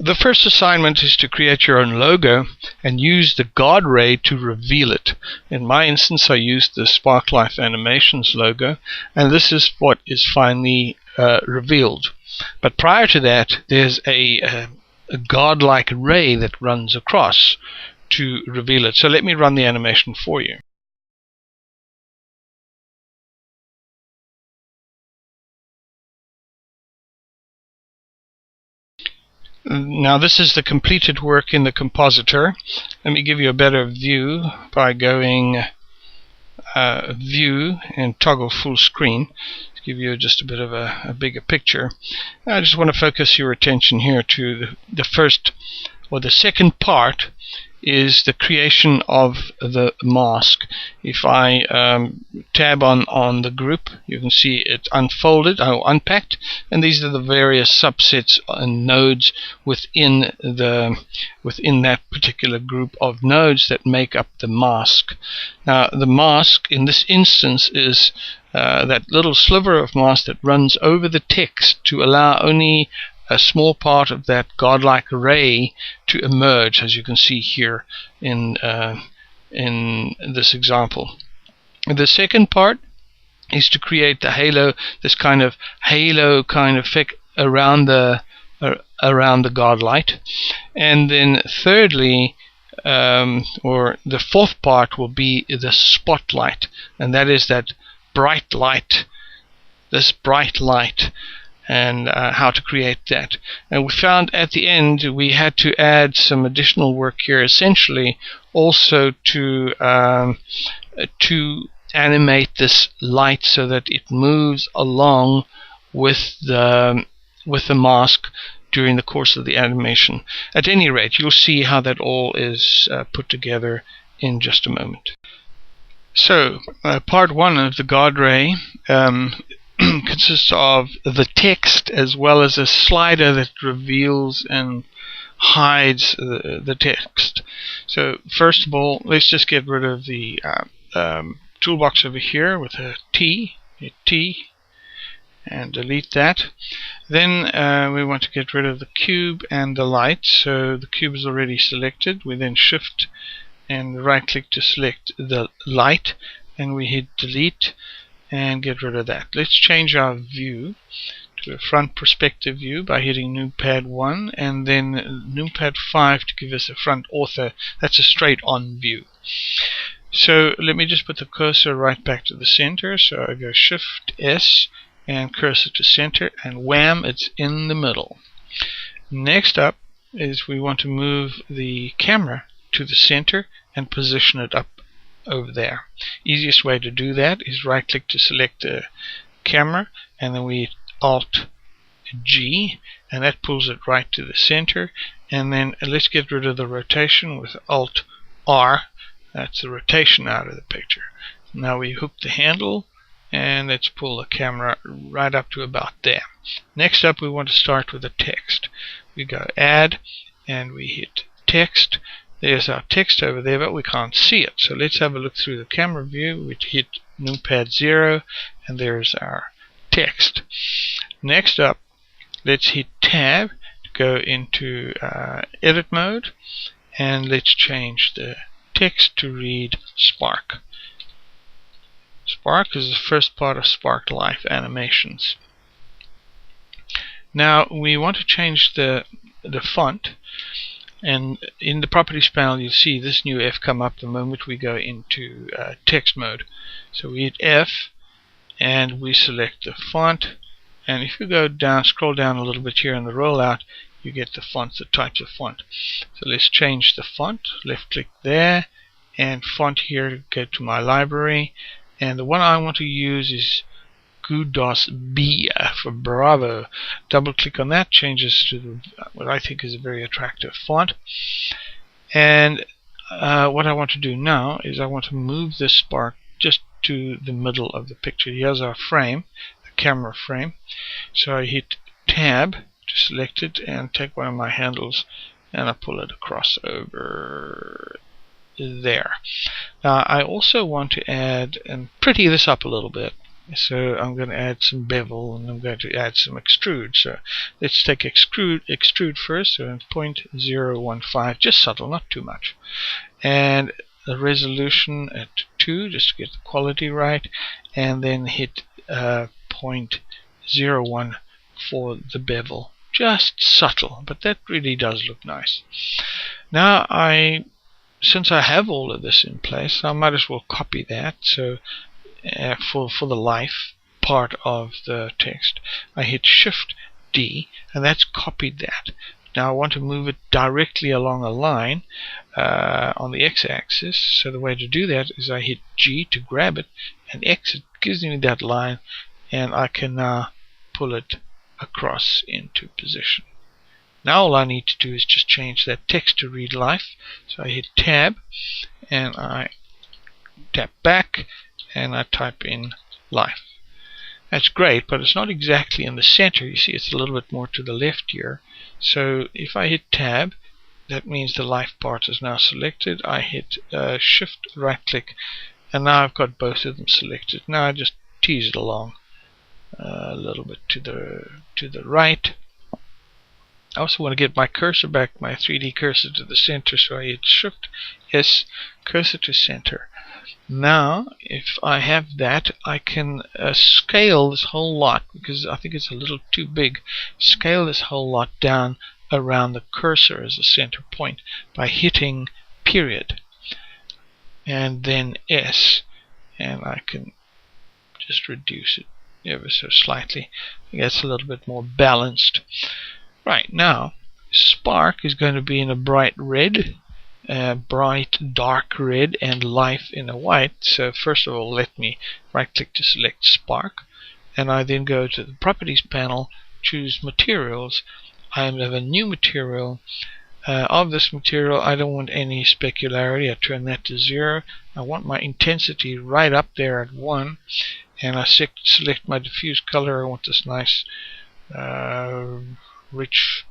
The first assignment is to create your own logo and use the guard ray to reveal it. In my instance, I used the Sparklife Animations logo, and this is what is finally revealed. But prior to that, there's a guard-like ray that runs across to reveal it. So let me run the animation for you. Now this is the completed work in the compositor. Let me give you a better view by going view and toggle full screen to give you just a bit of a bigger picture. I just want to focus your attention here to the first or the second part is the creation of the mask. If I tab on the group, you can see it unfolded or unpacked, and these are the various subsets and nodes within that particular group of nodes that make up the mask. Now the mask in this instance is that little sliver of mask that runs over the text to allow only a small part of that godlike ray to emerge, as you can see here in this example. The second part is to create the halo, this kind of halo kind of effect around the godlight. And then thirdly, or the fourth part will be the spotlight, and that is that bright light, this bright light, and how to create that. And we found at the end we had to add some additional work here, essentially also to animate this light so that it moves along with the mask during the course of the animation. At any rate, you'll see how that all is put together in just a moment. So part one of the guard ray consists of the text as well as a slider that reveals and hides the text. So first of all, let's just get rid of the toolbox over here with a T, and delete that. Then we want to get rid of the cube and the light. So the cube is already selected. We then shift and right click to select the light, and we hit delete and get rid of that. Let's change our view to a front perspective view by hitting Numpad 1 and then Numpad 5 to give us a front ortho. That's a straight on view. So let me just put the cursor right back to the center. So I go Shift S and cursor to center, and wham, it's in the middle. Next up is we want to move the camera to the center and position it up over there. Easiest way to do that is right click to select the camera, and then we hit Alt G, and that pulls it right to the center. And then let's get rid of the rotation with Alt R. That's the rotation out of the picture. Now we hook the handle, and let's pull the camera right up to about there. Next up, we want to start with the text. We go Add, and we hit Text. There's our text over there, but we can't see it. So let's have a look through the camera view. We hit Numpad 0, and there's our text. Next up, let's hit Tab to go into edit mode, and let's change the text to read Spark. Spark is the first part of Sparklife Animations. Now we want to change the font, and in the properties panel you'll see this new F come up the moment we go into text mode. So we hit F and we select the font, and if you go down, scroll down a little bit here in the rollout, you get the fonts, the types of font. So let's change the font. Left click there, and font here, go to my library, and the one I want to use is Kudos B for Bravo. Double click on that, changes to what I think is a very attractive font. And what I want to do now is I want to move this spark just to the middle of the picture. Here's our frame, the camera frame. So I hit Tab to select it and take one of my handles and I pull it across over there. Now I also want to add and pretty this up a little bit. So I'm going to add some bevel, and I'm going to add some extrude. So let's take extrude first. So 0.015, just subtle, not too much. And the resolution at 2, just to get the quality right, and then hit 0.01 for the bevel. Just subtle, but that really does look nice. Now since I have all of this in place, I might as well copy that. So for the life part of the text, I hit Shift D, and that's copied that. Now I want to move it directly along a line on the x-axis. So the way to do that is I hit G to grab it, and X, it gives me that line, and I can now pull it across into position. Now all I need to do is just change that text to read life. So I hit Tab, and I tap back, and I type in life. That's great, but it's not exactly in the center. You see, it's a little bit more to the left here. So if I hit Tab, that means the life part is now selected. I hit Shift right click, and now I've got both of them selected. Now I just tease it along a little bit to the right. I also want to get my cursor back, my 3D cursor, to the center, so I hit Shift S, cursor to center. Now, if I have that, I can scale this whole lot, because I think it's a little too big. Scale this whole lot down around the cursor as a center point by hitting period and then S, and I can just reduce it ever so slightly. I think that's a little bit more balanced. Right, now spark is going to be in a bright red, bright dark red, and life in a white. So first of all, let me right click to select spark, and I then go to the properties panel, choose materials. I have a new material. Of this material, I don't want any specularity. I turn that to 0. I want my intensity right up there at 1, and I select my diffuse color. I want this nice rich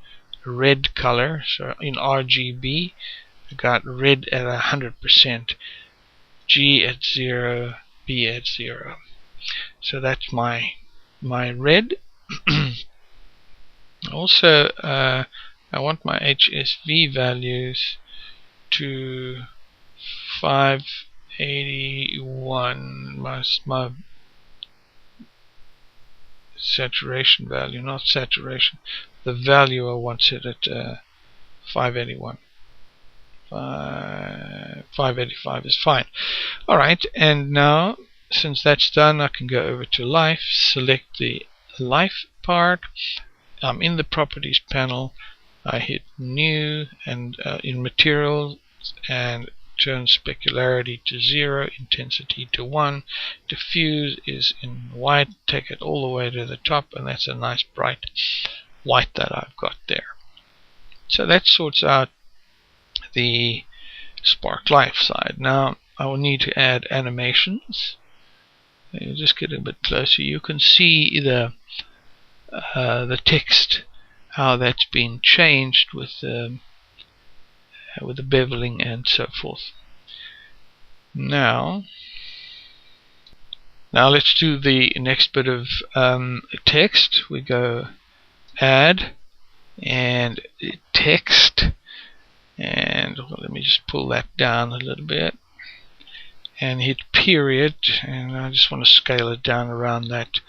red color. So in RGB, I got red at 100%, G at 0, B at 0. So that's my red. Also, I want my HSV values to 581. My saturation value, not saturation, the value I want set at 581. 585 is fine. Alright, and now since that's done, I can go over to life, select the life part. I'm in the properties panel. I hit new, and in materials, and turn specularity to 0, intensity to 1, diffuse is in white, take it all the way to the top, and that's a nice bright white that I've got there. So that sorts out the spark life side. Now I will need to add animations. You just get a bit closer. You can see the text, how that's been changed with the beveling and so forth. Now let's do the next bit of text. We go add and text, and let me just pull that down a little bit and hit period, and I just want to scale it down around that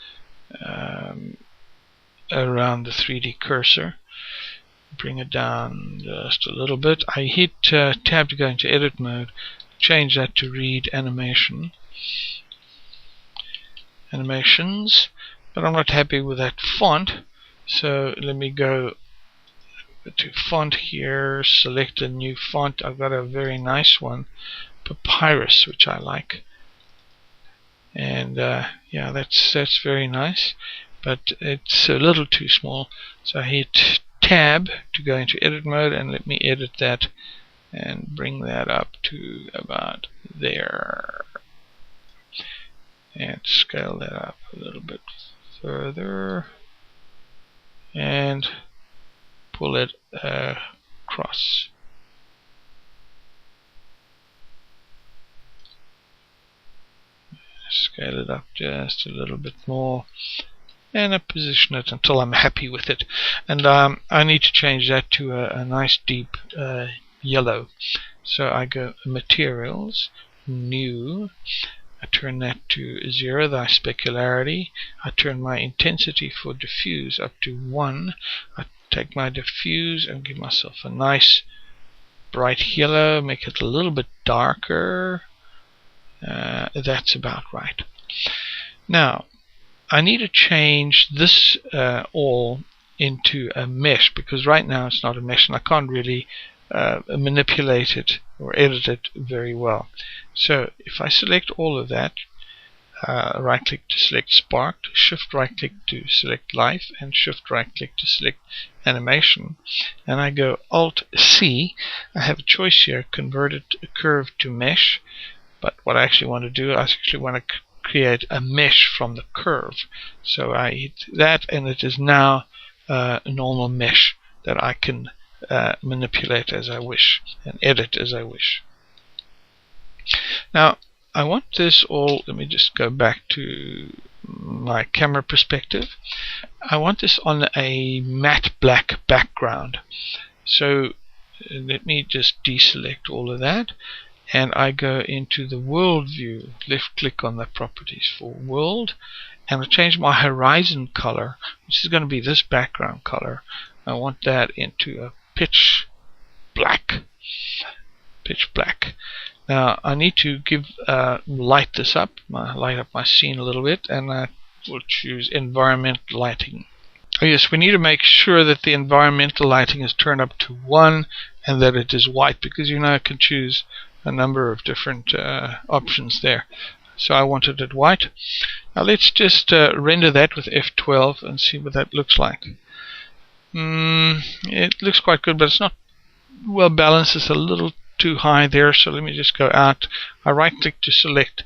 around the 3D cursor. Bring it down just a little bit. I hit tab to go into edit mode, change that to read animations, but I'm not happy with that font, so let me go to font here, select a new font. I've got a very nice one, Papyrus, which I like, and yeah, that's very nice, but it's a little too small, so I hit tab to go into edit mode, and let me edit that and bring that up to about there, and scale that up a little bit further and pull it across. scale it up just a little bit more, and I position it until I'm happy with it. And I need to change that to a nice deep yellow. So I go Materials, New, I turn that to 0, the specularity. I turn my intensity for diffuse up to 1. I take my diffuse and give myself a nice bright yellow, make it a little bit darker. That's about right. Now I need to change this all into a mesh, because right now it's not a mesh and I can't really manipulate it or edit it very well. So if I select all of that, right click to select Spark, shift right click to select Life, and shift right click to select Animation, and I go Alt C, I have a choice here, convert it curve to mesh. But what I actually want to do, I actually want to create a mesh from the curve. So I hit that, and it is now a normal mesh that I can manipulate as I wish and edit as I wish. Now I want this all, let me just go back to my camera perspective. I want this on a matte black background. So let me just deselect all of that, and I go into the world view, left click on the properties for world, and I change my horizon color, which is going to be this background color. I want that into a pitch black. Now I need to give light this up, light up my scene a little bit, and I will choose environment lighting. Oh yes, we need to make sure that the environmental lighting is turned up to 1 and that it is white, because you know I can choose a number of different options there. So I wanted it white. Now let's just render that with F12 and see what that looks like. It looks quite good, but it's not well balanced. It's a little too high there, so let me just go out. I right click to select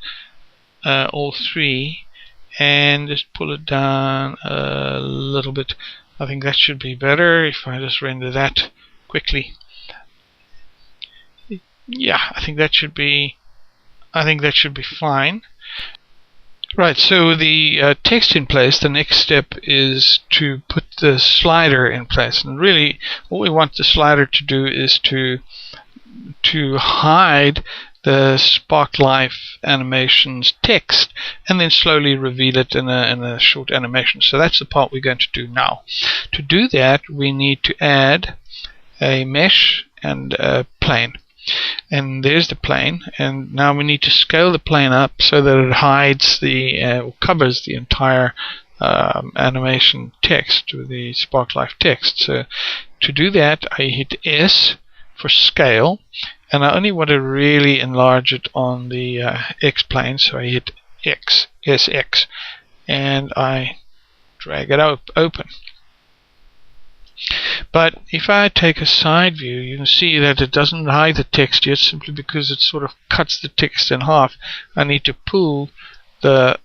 all 3 and just pull it down a little bit. I think that should be better if I just render that quickly. Yeah, I think that should be fine. Right, so the text in place, the next step is to put the slider in place. And really what we want the slider to do is to hide the Spark Life animation's text and then slowly reveal it in a short animation. So that's the part we're going to do now. To do that, we need to add a mesh and a plane. And there's the plane, and now we need to scale the plane up so that it hides or covers the entire animation text with the Spark Life text. So to do that, I hit S for scale, and I only want to really enlarge it on the X plane, so I hit X, SX, and I drag it open. But if I take a side view, you can see that it doesn't hide the text yet, simply because it sort of cuts the text in half. I need to pull the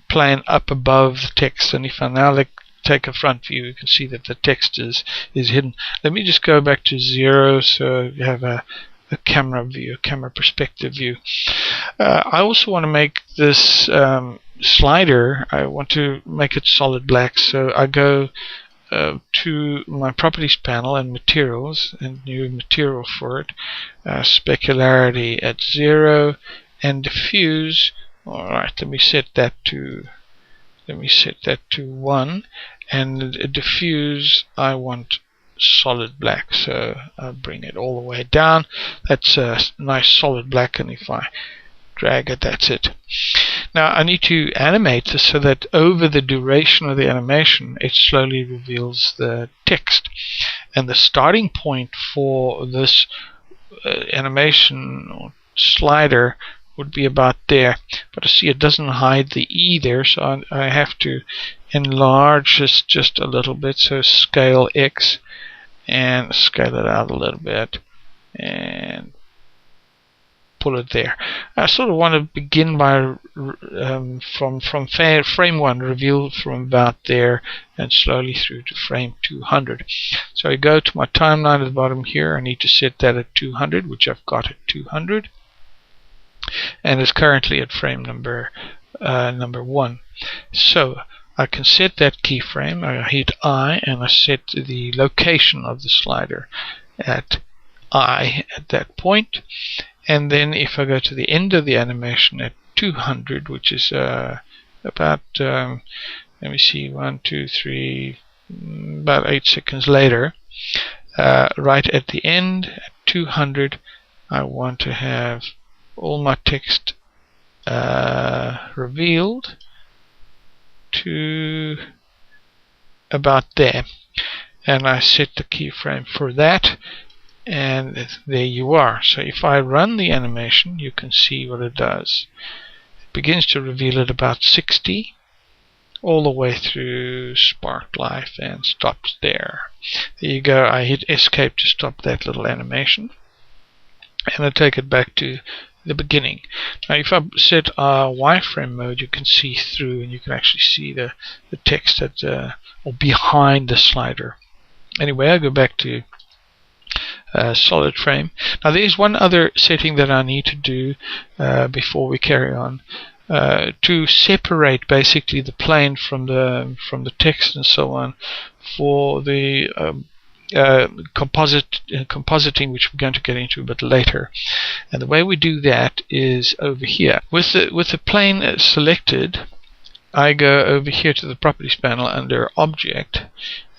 plane up above the text, and if I now take a front view, you can see that the text is hidden. Let me just go back to 0 so you have a camera view, a camera perspective view. I also want to make this slider, I want to make it solid black, so I go to my properties panel and materials, and new material for it, specularity at 0, and diffuse. Alright, let me set that to 1, and diffuse I want solid black, so I'll bring it all the way down. That's a nice solid black, and if I drag it, that's it. Now I need to animate this so that over the duration of the animation it slowly reveals the text, and the starting point for this animation or slider would be about there, but I see it doesn't hide the E there, so I have to enlarge this just a little bit, so scale X and scale it out a little bit and pull it there. I sort of want to begin by from frame 1, reveal from about there and slowly through to frame 200. So I go to my timeline at the bottom here. I need to set that at 200, which I've got at 200, and it's currently at frame number number 1. So I can set that keyframe. I hit I and I set the location of the slider at I at that point. And then if I go to the end of the animation at 200, which is about let me see, 1, 2, 3, about 8 seconds later, right at the end at 200, I want to have all my text revealed to about there, and I set the keyframe for that, and there you are. So if I run the animation, you can see what it does. It begins to reveal at about 60 all the way through spark life and stops there. There you go. I hit escape to stop that little animation, and I take it back to the beginning. Now if I set wireframe mode, you can see through, and you can actually see the text at or behind the slider. Anyway, I go back to solid frame. Now there's one other setting that I need to do before we carry on, to separate basically the plane from the text and so on for the compositing, which we're going to get into a bit later. And the way we do that is over here. With the plane selected, I go over here to the properties panel under object,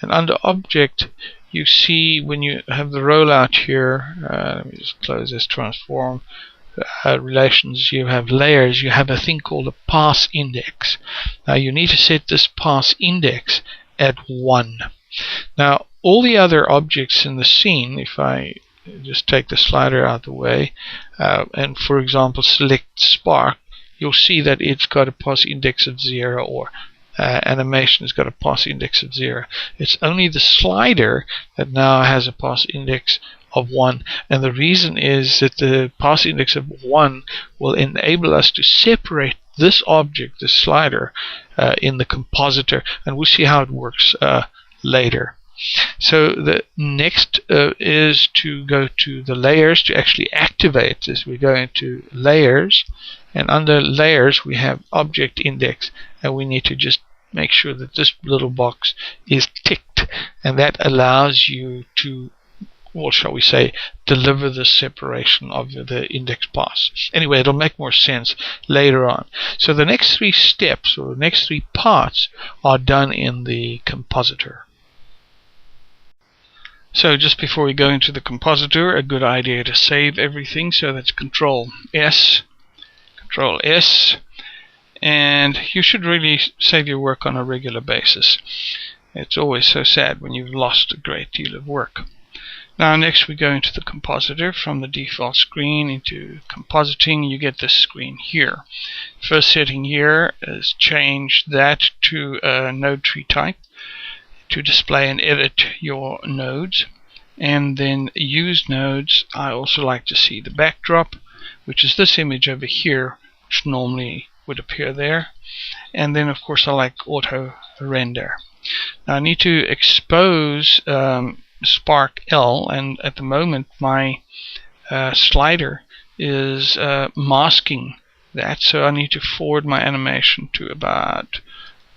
and under object you see when you have the rollout here, let me just close this transform relations, you have layers, you have a thing called a pass index. Now you need to set this pass index at 1. Now all the other objects in the scene, if I just take the slider out of the way and for example select spark, you'll see that it's got a pass index of 0, or animation has got a pass index of 0. It's only the slider that now has a pass index of 1, and the reason is that the pass index of 1 will enable us to separate this object, the slider, in the compositor, and we'll see how it works later. So the next is to go to the layers to actually activate this. We go into layers, and under layers we have object index, and we need to just make sure that this little box is ticked, and that allows you to, or shall we say, deliver the separation of the index pass. Anyway, it'll make more sense later on. So the next 3 steps, or the next 3 parts, are done in the compositor. So just before we go into the compositor, a good idea to save everything. So that's Control S, and you should really save your work on a regular basis. It's always so sad when you've lost a great deal of work. Now next we go into the compositor. From the default screen into compositing, you get this screen here. First setting here is change that to a node tree type to display and edit your nodes. And then use nodes, I also like to see the backdrop, which is this image over here, which normally would appear there. And then of course I like auto render. Now I need to expose Spark L, and at the moment my slider is masking that, so I need to forward my animation to about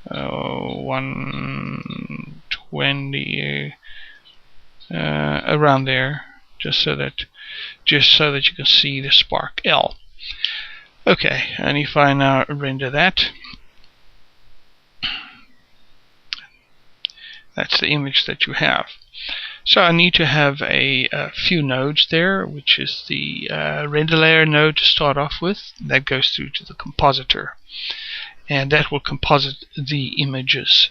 120, around there, just so that you can see the Spark L. Okay, and if I now render that, that's the image that you have. So I need to have a few nodes there, which is the render layer node to start off with. That goes through to the compositor, and that will composite the images.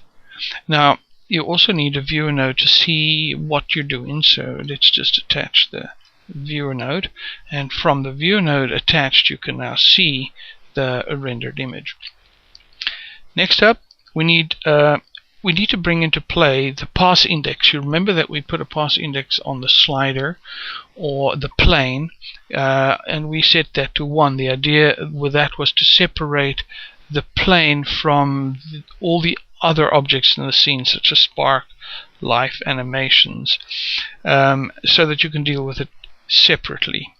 Now you also need a viewer node to see what you're doing, so let's just attach the viewer node, and from the viewer node attached you can now see the rendered image. Next up, we need to bring into play the pass index. You remember that we put a pass index on the slider or the plane, and we set that to 1. The idea with that was to separate the plane from all the other objects in the scene, such as spark, life, animations, so that you can deal with it separately.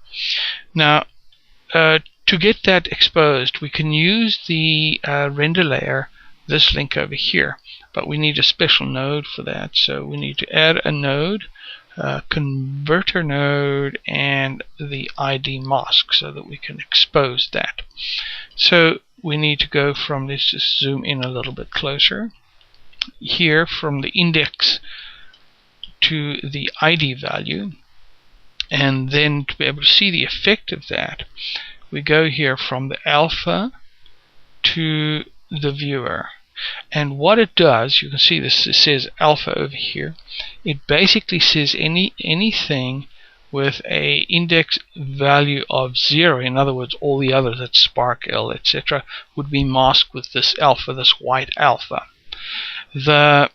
Now To get that exposed, we can use the render layer, this link over here, but we need a special node for that. So we need to add a node, converter node, and the ID mask so that we can expose that. So we need to go from, let's just zoom in a little bit closer here, from the index to the ID value, and then to be able to see the effect of that, we go here from the alpha to the viewer. And what it does, you can see this, it says alpha over here. It basically says anything with a index value of 0, in other words all the others, that's spark, L, etc., would be masked with this alpha, this white alpha. The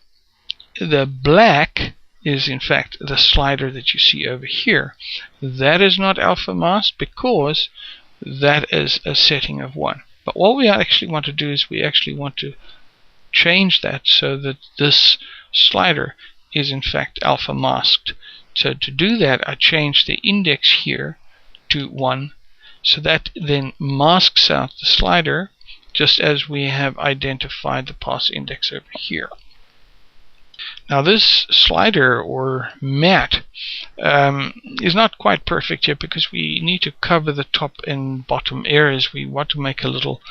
black is in fact the slider that you see over here. That is not alpha masked because that is a setting of 1. But what we actually want to do is we actually want to change that so that this slider is in fact alpha masked. So to do that, I change the index here to 1, so that then masks out the slider, just as we have identified the pass index over here. Now this slider or mat is not quite perfect yet because we need to cover the top and bottom areas. We want to make a little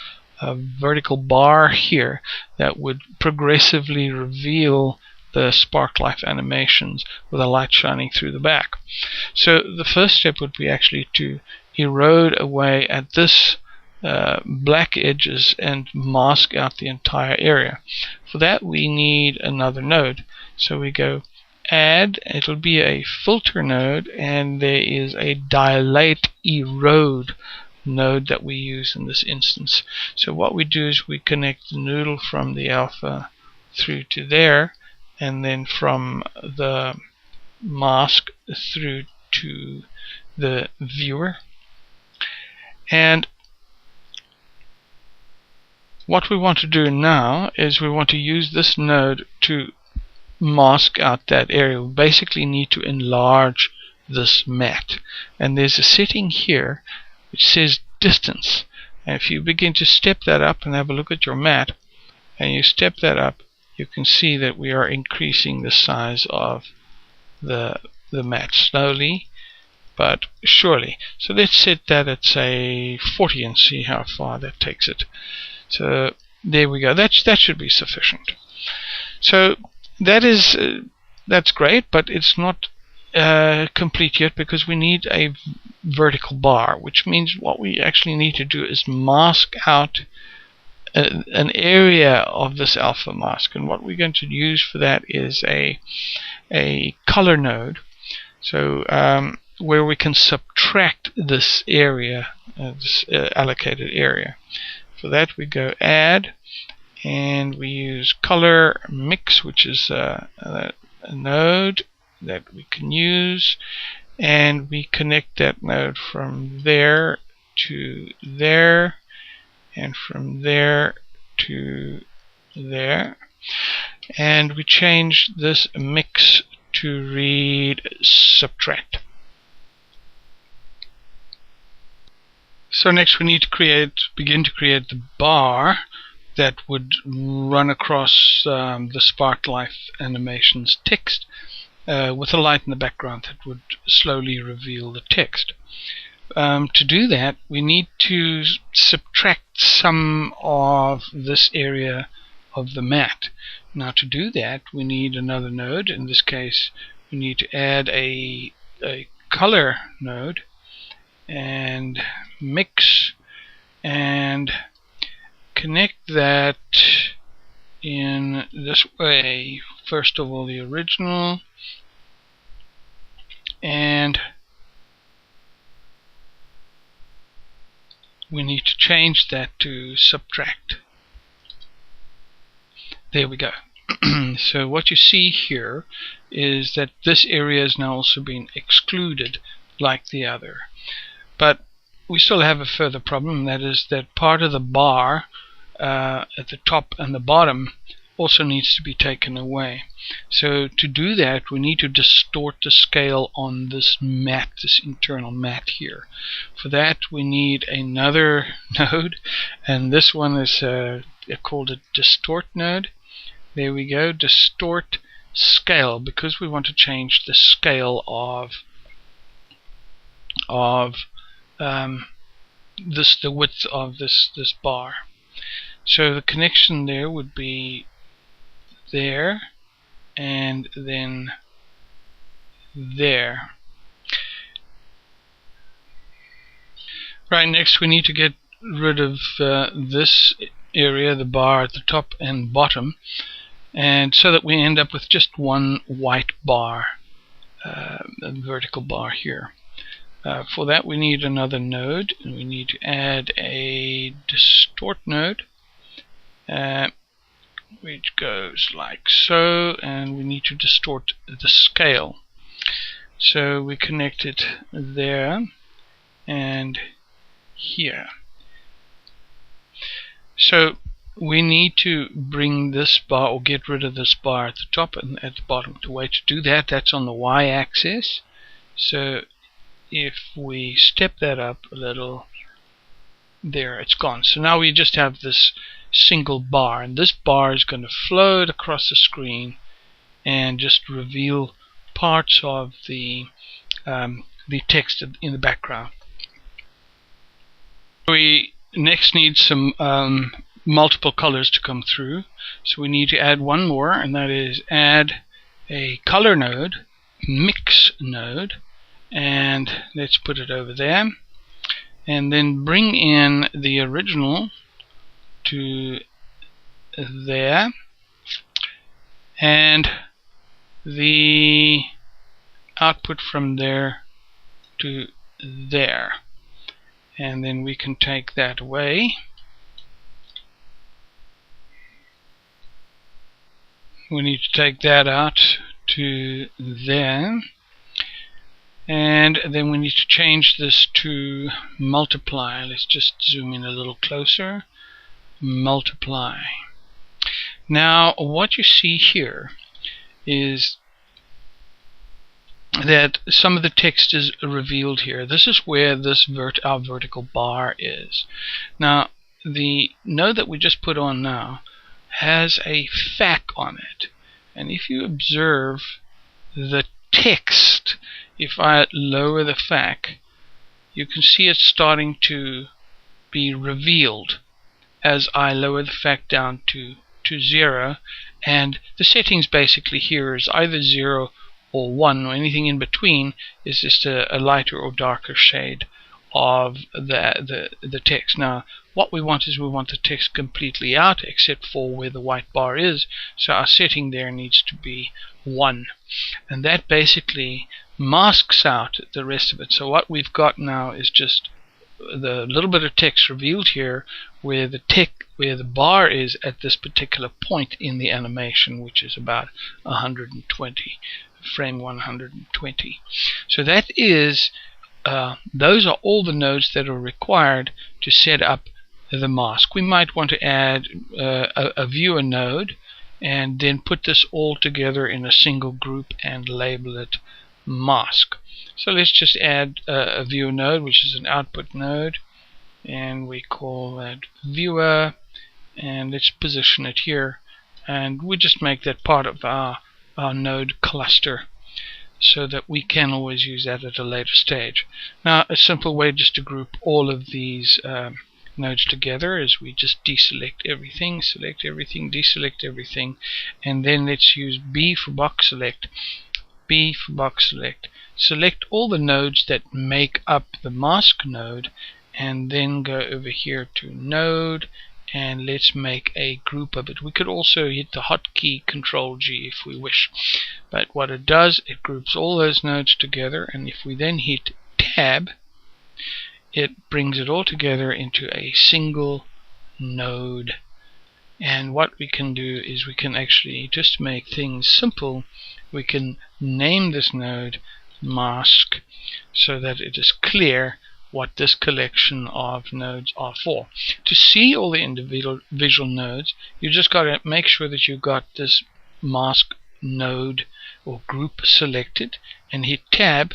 vertical bar here that would progressively reveal the spark life animations with a light shining through the back. So the first step would be actually to erode away at this black edges and mask out the entire area. For that we need another node. So we go add, it'll be a filter node, and there is a dilate erode node that we use in this instance. So what we do is we connect the noodle from the alpha through to there, and then from the mask through to the viewer. And what we want to do now is we want to use this node to mask out that area. We basically need to enlarge this mat, and there's a setting here which says distance, and if you begin to step that up and have a look at your mat and you step that up, you can see that we are increasing the size of the mat slowly but surely. So let's set that at say 40 and see how far that takes it. So there we go. That should be sufficient. So that's great, but it's not complete yet because we need a vertical bar, which means what we actually need to do is mask out an area of this alpha mask, and what we're going to use for that is a color node. So where we can subtract this area, this allocated area. For that we go add, and we use color mix, which is a node that we can use, and we connect that node from there to there, and from there to there, and we change this mix to read subtract. So next we need to begin to create the bar that would run across the spark life animations text with a light in the background that would slowly reveal the text. To do that, we need to subtract some of this area of the mat. Now to do that, we need another node. In this case, we need to add a color node and mix and connect that in this way. First of all, the original, and we need to change that to subtract. There we go. So what you see here is that this area is now also being excluded like the other. But we still have a further problem, that is that part of the bar at the top and the bottom also needs to be taken away. So to do that, we need to distort the scale on this matte, this internal matte here. For that, we need another node, and this one is called a distort node. There we go, distort scale, because we want to change the scale of the width of this bar. So the connection there would be there and then there. Right, next we need to get rid of this area, the bar at the top and bottom, and so that we end up with just one white bar, a vertical bar here. For that we need another node, and we need to add a distort node, which goes like so, and we need to distort the scale. So we connect it there and here. So we need to bring this bar, or get rid of this bar at the top and at the bottom. The way to do that, that's on the y-axis. So if we step that up a little, there, it's gone. So now we just have this single bar, and this bar is going to float across the screen and just reveal parts of the text in the background. We next need some multiple colors to come through, so we need to add one more, and that is add a color node, mix node, and let's put it over there, and then bring in the original to there and the output from there to there, and then we can take that away. We need to take that out to there, and then we need to change this to multiply. Let's just zoom in a little closer. Multiply. Now what you see here is that some of the text is revealed here. This is where this our vertical bar is. Now the node that we just put on now has a FAC on it, and if you observe the text, if I lower the FAC, you can see it's starting to be revealed as I lower the FAC down to 0, and the settings basically here is either 0 or 1, or anything in between is just a lighter or darker shade of the text. Now what we want is we want the text completely out except for where the white bar is, so our setting there needs to be 1, and that basically masks out the rest of it. So what we've got now is just the little bit of text revealed here where the bar is at this particular point in the animation, which is about 120, frame 120. So that is those are all the nodes that are required to set up the mask. We might want to add a viewer node and then put this all together in a single group and label it mask. So let's just add a viewer node, which is an output node, and we call that viewer, and let's position it here, and we just make that part of our node cluster so that we can always use that at a later stage. Now a simple way just to group all of these nodes together is we just deselect everything, select everything, deselect everything, and then let's use B for box select. B for box select. Select all the nodes that make up the mask node, and then go over here to node, and let's make a group of it. We could also hit the hotkey Control G if we wish, but what it does, it groups all those nodes together, and if we then hit tab, it brings it all together into a single node. And what we can do is we can actually, just to make things simple, we can name this node mask so that it is clear what this collection of nodes are for. To see all the individual visual nodes, you just got to make sure that you've got this mask node or group selected, and hit tab,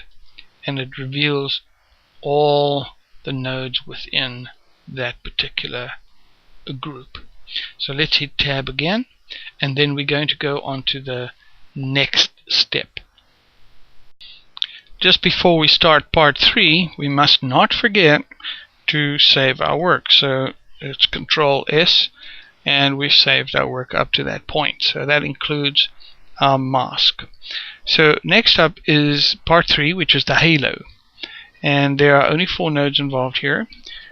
and it reveals all the nodes within that particular group. So let's hit tab again, and then we're going to go on to the next step. Just before we start part 3, we must not forget to save our work. So it's Control S, and we've saved our work up to that point. So that includes our mask. So next up is part 3, which is the halo. And there are only 4 nodes involved here.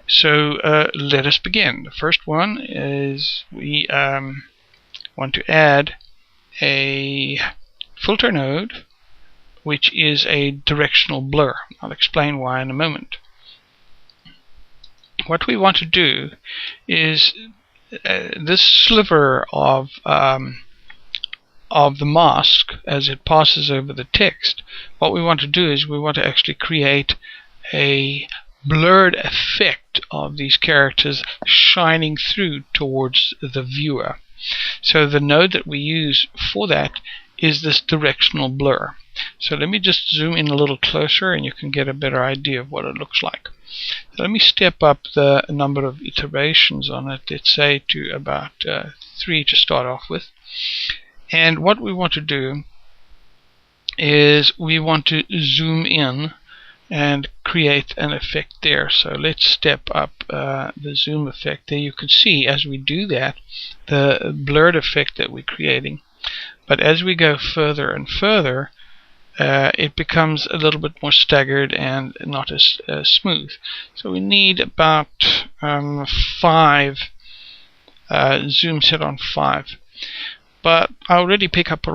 So let us begin. The first one is we want to add a filter node, which is a directional blur. I'll explain why in a moment. What we want to do is this sliver of the mask, as it passes over the text, what we want to do is we want to actually create a blurred effect of these characters shining through towards the viewer. So the node that we use for that is this directional blur. So let me just zoom in a little closer and you can get a better idea of what it looks like. So let me step up the number of iterations on it, let's say to about 3 to start off with. And what we want to do is we want to zoom in and create an effect there. So let's step up the zoom effect there. You can see as we do that the blurred effect that we're creating. But as we go further and further, it becomes a little bit more staggered and not as smooth. So we need about 5 zoom set on 5. But I already pick up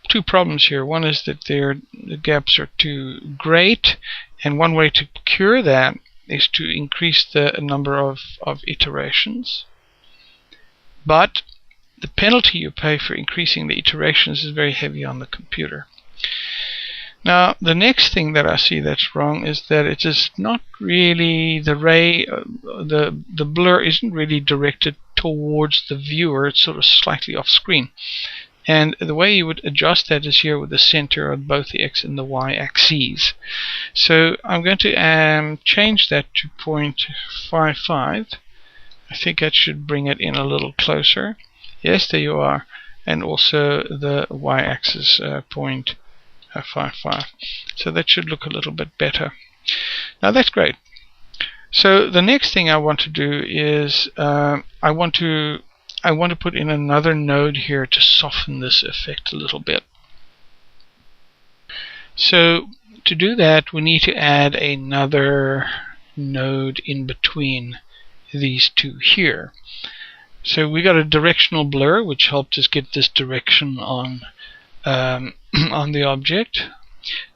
2 problems here. One is that the gaps are too great, and one way to cure that is to increase the number of iterations. But the penalty you pay for increasing the iterations is very heavy on the computer. Now the next thing that I see that's wrong is that it is not really the blur isn't really directed towards the viewer. It's sort of slightly off screen, and the way you would adjust that is here with the center of both the X and the Y axes. So I'm going to change that to 0.55. I think that should bring it in a little closer. Yes, there you are. And also the y-axis 0.55. So that should look a little bit better. Now that's great. So the next thing I want to do is I want to put in another node here to soften this effect a little bit. So to do that, we need to add another node in between these 2 here. So we got a directional blur, which helped us get this direction on on the object.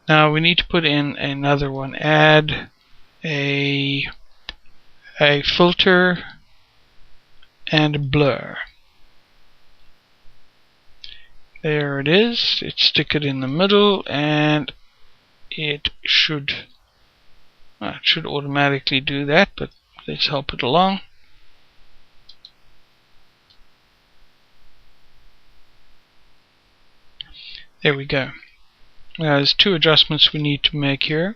Now we need to put in another one. Add a filter and a blur. There it is. Let's stick it in the middle, and it should automatically do that, but let's help it along. There we go. Now there's 2 adjustments we need to make here.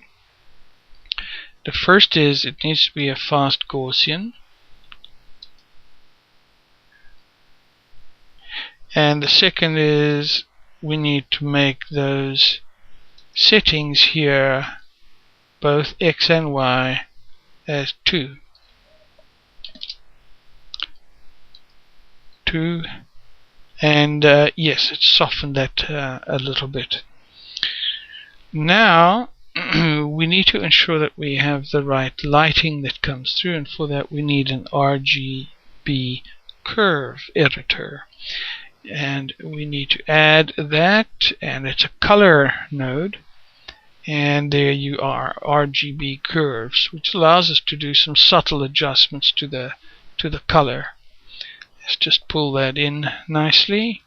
The first is it needs to be a fast Gaussian, and the second is we need to make those settings here, both X and Y, as 2. And yes, it's softened that a little bit. Now we need to ensure that we have the right lighting that comes through, and for that we need an RGB curve editor, and we need to add that, and it's a color node, and there you are, RGB curves, which allows us to do some subtle adjustments to the color. Let's just pull that in nicely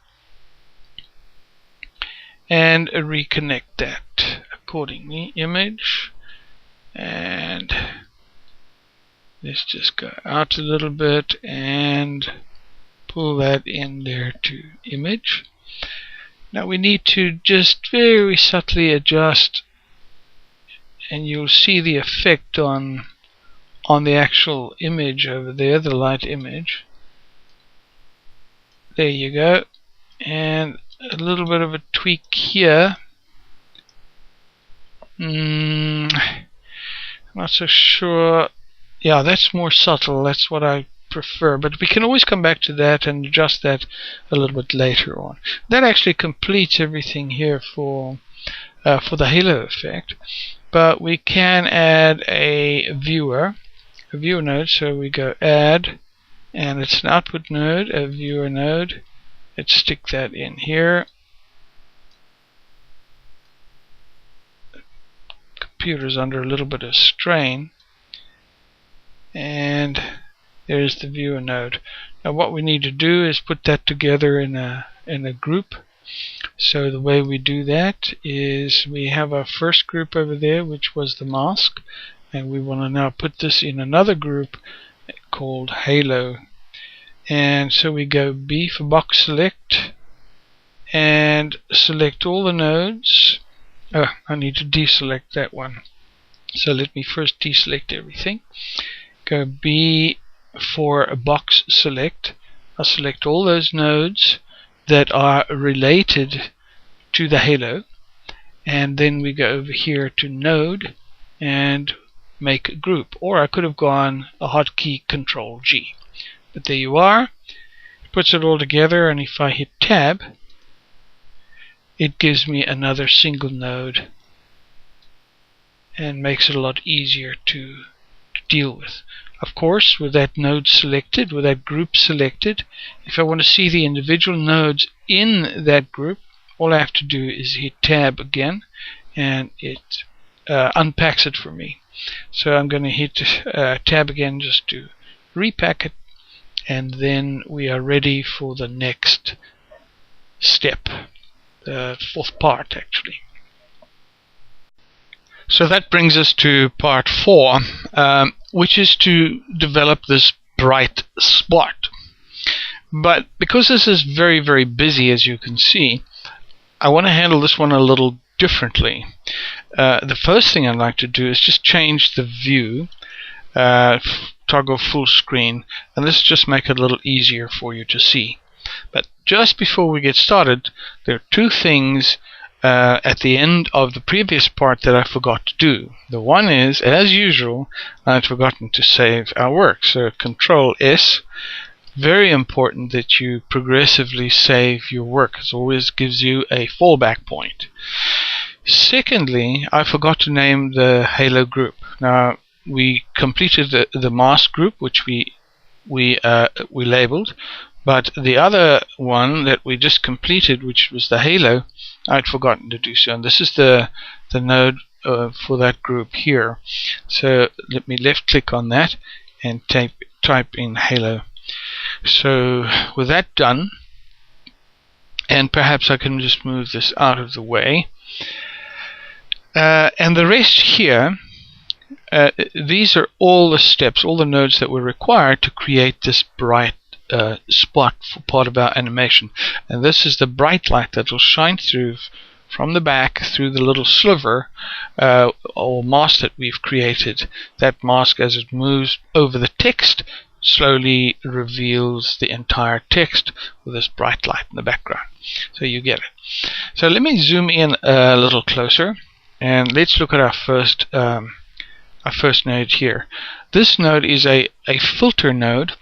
and reconnect that accordingly. Image, and Let's just go out a little bit and pull that in there to image. Now we need to just very subtly adjust, and you'll see the effect on the actual image over there, the light image. There you go. And a little bit of a tweak here. Not so sure. Yeah, that's more subtle. That's what I prefer. But we can always come back to that and adjust that a little bit later on. That actually completes everything here for the halo effect. But we can add a viewer node. So we go add, and it's an output node, a viewer node. Let's stick that in here. Computer's under a little bit of strain, and there's the viewer node. Now what we need to do is put that together in a group. So the way we do that is we have our first group over there, which was the mask, and we want to now put this in another group called halo. And so we go B for box select and select all the nodes. I need to deselect that one. So let me first deselect everything. Go B for a box select. I'll select all those nodes that are related to the halo. And then we go over here to node and make a group. Or I could have gone a hotkey Control G. But there you are. It puts it all together, and if I hit tab, it gives me another single node and makes it a lot easier to deal with. Of course, with that node selected, with that group selected, if I want to see the individual nodes in that group, all I have to do is hit tab again, and it unpacks it for me. So I'm going to hit tab again just to repack it, and then we are ready for the next step. The fourth part, actually. So that brings us to part 4, which is to develop this bright spot. But because this is very, very busy, as you can see, I want to handle this one a little differently. The first thing I'd like to do is just change the view, toggle full screen, and this just make it a little easier for you to see. But just before we get started, there are two things at the end of the previous part that I forgot to do. The one is, as usual, I'd forgotten to save our work. So Control S, very important that you progressively save your work. It always gives you a fallback point. Secondly, I forgot to name the halo group. Now, we completed the mask group, which we labeled. But the other one that we just completed, which was the halo, I'd forgotten to do so. And this is the node for that group here. So let me left click on that and type in halo. So with that done, and perhaps I can just move this out of the way. And the rest here, these are all the steps, all the nodes that were required to create this bright spot for part of our animation. And this is the bright light that will shine through from the back through the little sliver or mask that we've created. That mask, as it moves over the text, slowly reveals the entire text with this bright light in the background. So you get it. So let me zoom in a little closer, and let's look at our first node here. This node is a filter node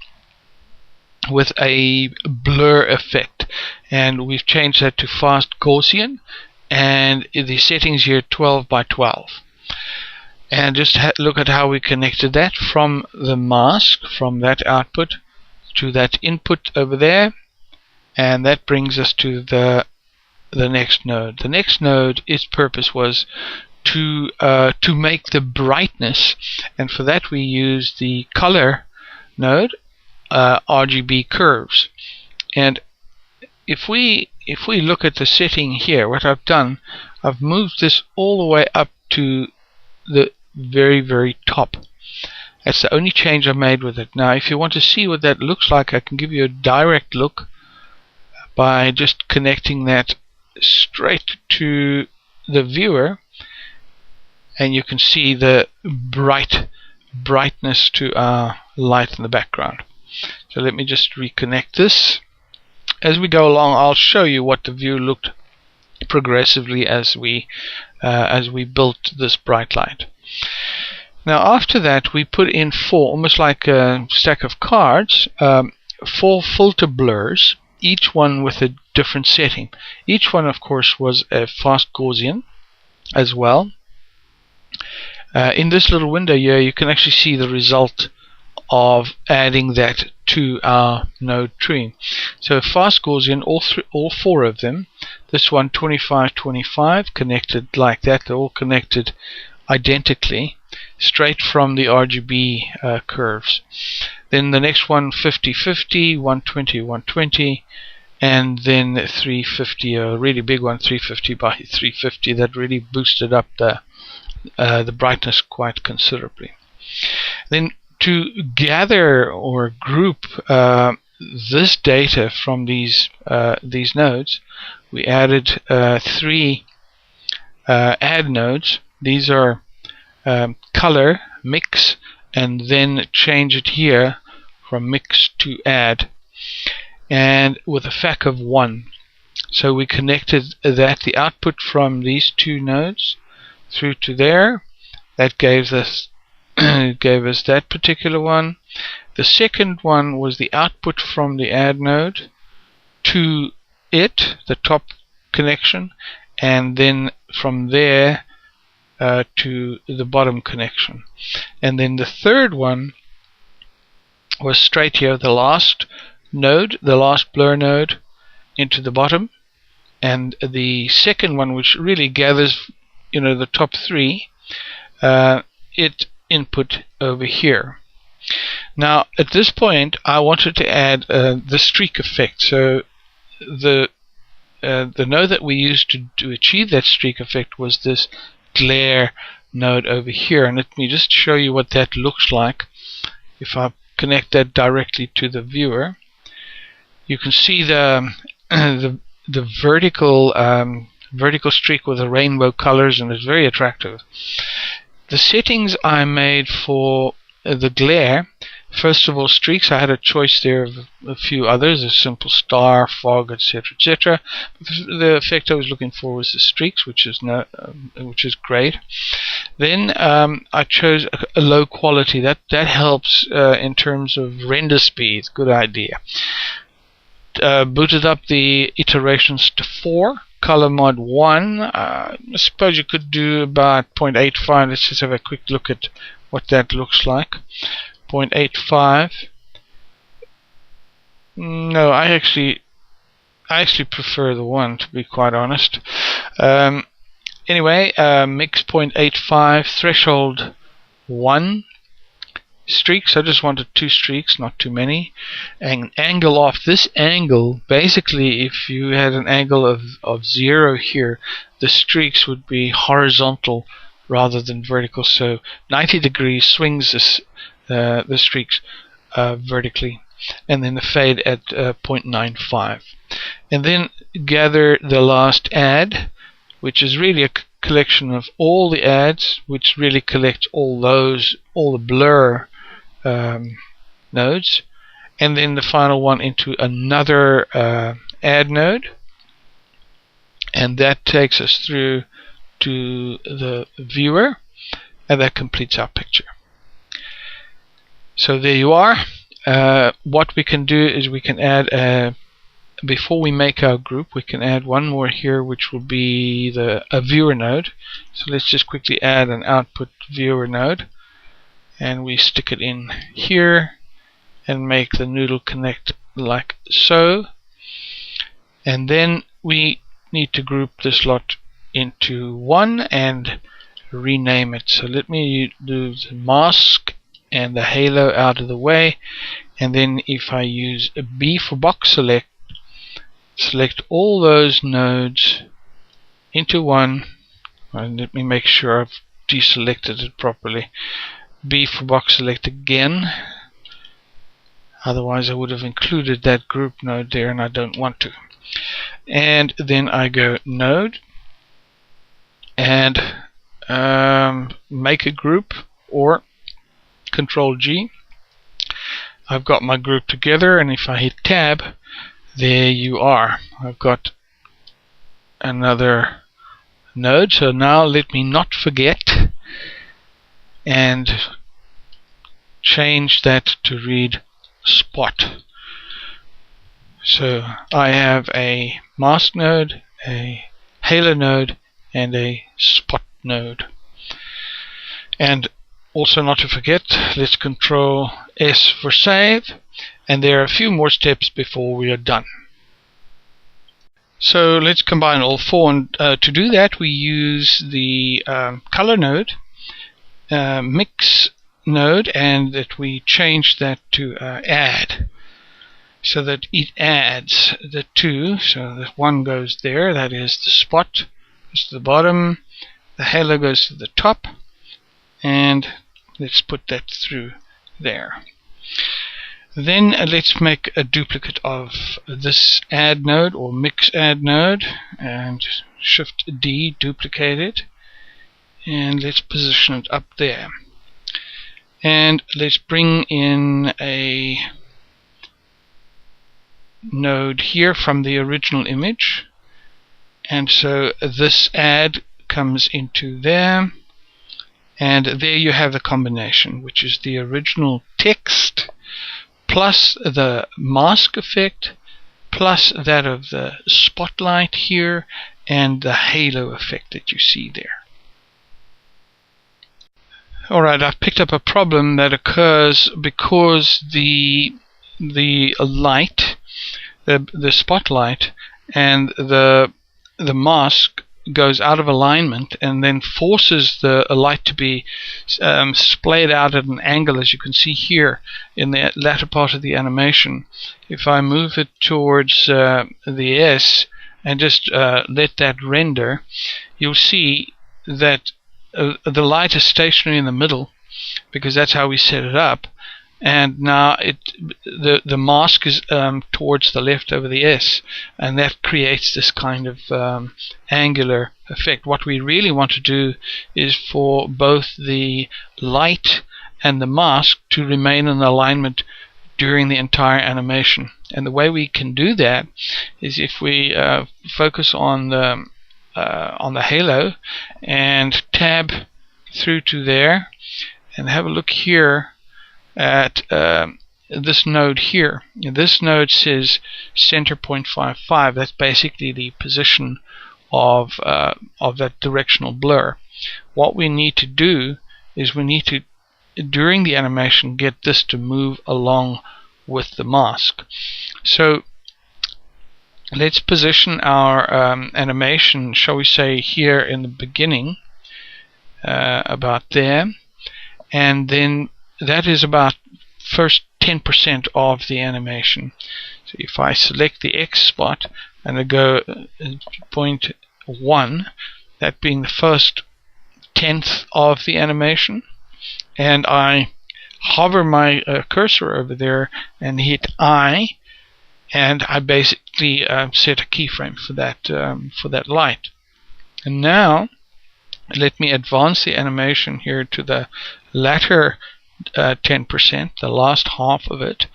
with a blur effect, and we've changed that to fast Gaussian, and the settings here 12 by 12. And just look at how we connected that from the mask, from that output to that input over there, and that brings us to the next node. The next node, its purpose was to make the brightness, and for that we use the color node, RGB curves. And if we look at the setting here, what I've done, I've moved this all the way up to the very, very top. That's the only change I made with it. Now if you want to see what that looks like, I can give you a direct look by just connecting that straight to the viewer, and you can see the brightness to our light in the background. So let me just reconnect this. As we go along, I'll show you what the view looked progressively as we built this bright light. Now after that, we put in four, almost like a stack of cards, 4 filter blurs, each one with a different setting. Each one, of course, was a fast Gaussian as well. In this little window here, you can actually see the result of adding that to our node tree. So fast Gaussian, all 4 of them. This one 25-25 connected like that. They're all connected identically, straight from the RGB curves. Then the next one 50-50, 120-120, and then 350, a really big one, 350 by 350. That really boosted up the brightness quite considerably. Then to gather or group this data from these nodes, we added 3 add nodes. These are color, mix, and then change it here from mix to add, and with a FAC of 1. So we connected the output from these 2 nodes through to there. That gave us that particular one. The second one was the output from the add node to it, the top connection, and then from there to the bottom connection. And then the third one was straight here, the last node, the last blur node, into the bottom. And the second one, which really gathers, the top 3, it input over here. Now at this point I wanted to add the streak effect. So the node that we used to achieve that streak effect was this glare node over here, and let me just show you what that looks like. If I connect that directly to the viewer, you can see the vertical streak with the rainbow colors, and it's very attractive. The settings I made for the glare, first of all, streaks, I had a choice there of a few others, a simple star, fog, etc., etc. The effect I was looking for was the streaks, which is great. Then I chose a low quality. That helps in terms of render speed. Good idea. Booted up the iterations to 4. Color mod 1. I suppose you could do about 0.85. Let's just have a quick look at what that looks like. 0.85. No, I actually prefer the 1, to be quite honest. Anyway, mix 0.85, threshold 1. Streaks, I just wanted 2 streaks, not too many. And angle off. This angle, basically, if you had an angle of 0 here, the streaks would be horizontal rather than vertical. So 90 degrees swings the streaks vertically. And then the fade at 0.95. And then gather the last add, which is really a collection of all the adds, which really collects all the blur nodes, and then the final one into another add node, and that takes us through to the viewer, and that completes our picture. So there you are. What we can do is we can add before we make our group, we can add one more here, which will be a viewer node. So let's just quickly add an output viewer node, and we stick it in here and make the noodle connect like so. And then we need to group this lot into one and rename it. So let me do the mask and the halo out of the way, and then if I use a B for box select, select all those nodes into one, and let me make sure I've deselected it properly. B for box select again. Otherwise I would have included that group node there, and I don't want to. And then I go node and make a group, or Control G. I've got my group together, and if I hit tab, there you are. I've got another node. So now let me not forget and change that to read spot. So I have a mask node, a halo node, and a spot node. And also, not to forget, let's Control S for save, and there are a few more steps before we are done. So let's combine all four, and to do that we use the color node, mix node, and that we change that to add, so that it adds the two. So the one goes there, that is the spot, goes to the bottom, the halo goes to the top, and let's put that through there. Then let's make a duplicate of this add node, or mix add node, and Shift D, duplicate it, and let's position it up there. And let's bring in a node here from the original image, and so this add comes into there, and there you have the combination, which is the original text plus the mask effect plus that of the spotlight here and the halo effect that you see there. Alright, I've picked up a problem that occurs because the light, the spotlight, and the mask goes out of alignment and then forces the light to be splayed out at an angle, as you can see here in the latter part of the animation. If I move it towards the S and just let that render, you'll see that the light is stationary in the middle, because that's how we set it up, and now the mask is towards the left over the S, and that creates this kind of angular effect. What we really want to do is for both the light and the mask to remain in alignment during the entire animation. And the way we can do that is if we focus on the halo and tab through to there and have a look here at this node here. This node says center 0.55. That's basically the position of that directional blur. What we need to do is we need to, during the animation, get this to move along with the mask. So let's position our animation, shall we say, here in the beginning, about there, and then that is about first 10% of the animation. So if I select the X spot and I go 0.1, that being the first 10th of the animation, and I hover my cursor over there and hit I, and I basically set a keyframe for that light. And now let me advance the animation here to the latter 10%, the last half of it,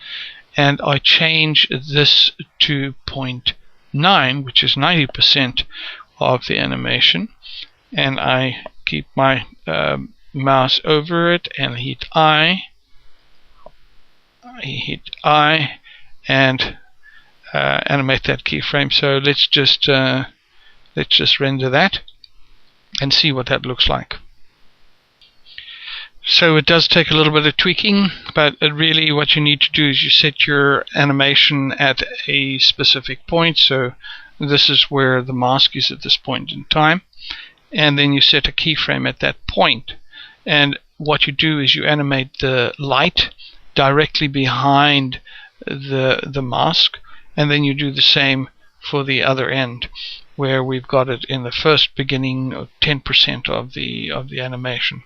and I change this to 0.9, which is 90% of the animation, and I keep my mouse over it and hit I and animate that keyframe. So let's just render that and see what that looks like. So it does take a little bit of tweaking, but really what you need to do is you set your animation at a specific point. So this is where the mask is at this point in time, and then you set a keyframe at that point. And what you do is you animate the light directly behind the mask, and then you do the same for the other end, where we've got it in the first beginning of 10% of the animation,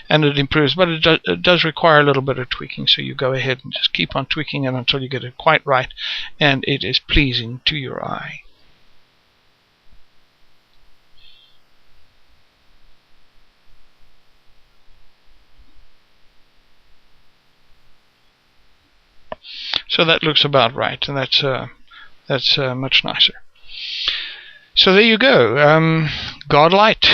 and it improves, but it does require a little bit of tweaking. So you go ahead and just keep on tweaking it until you get it quite right, and it is pleasing to your eye. So that looks about right, and that's much nicer. So there you go, God Light.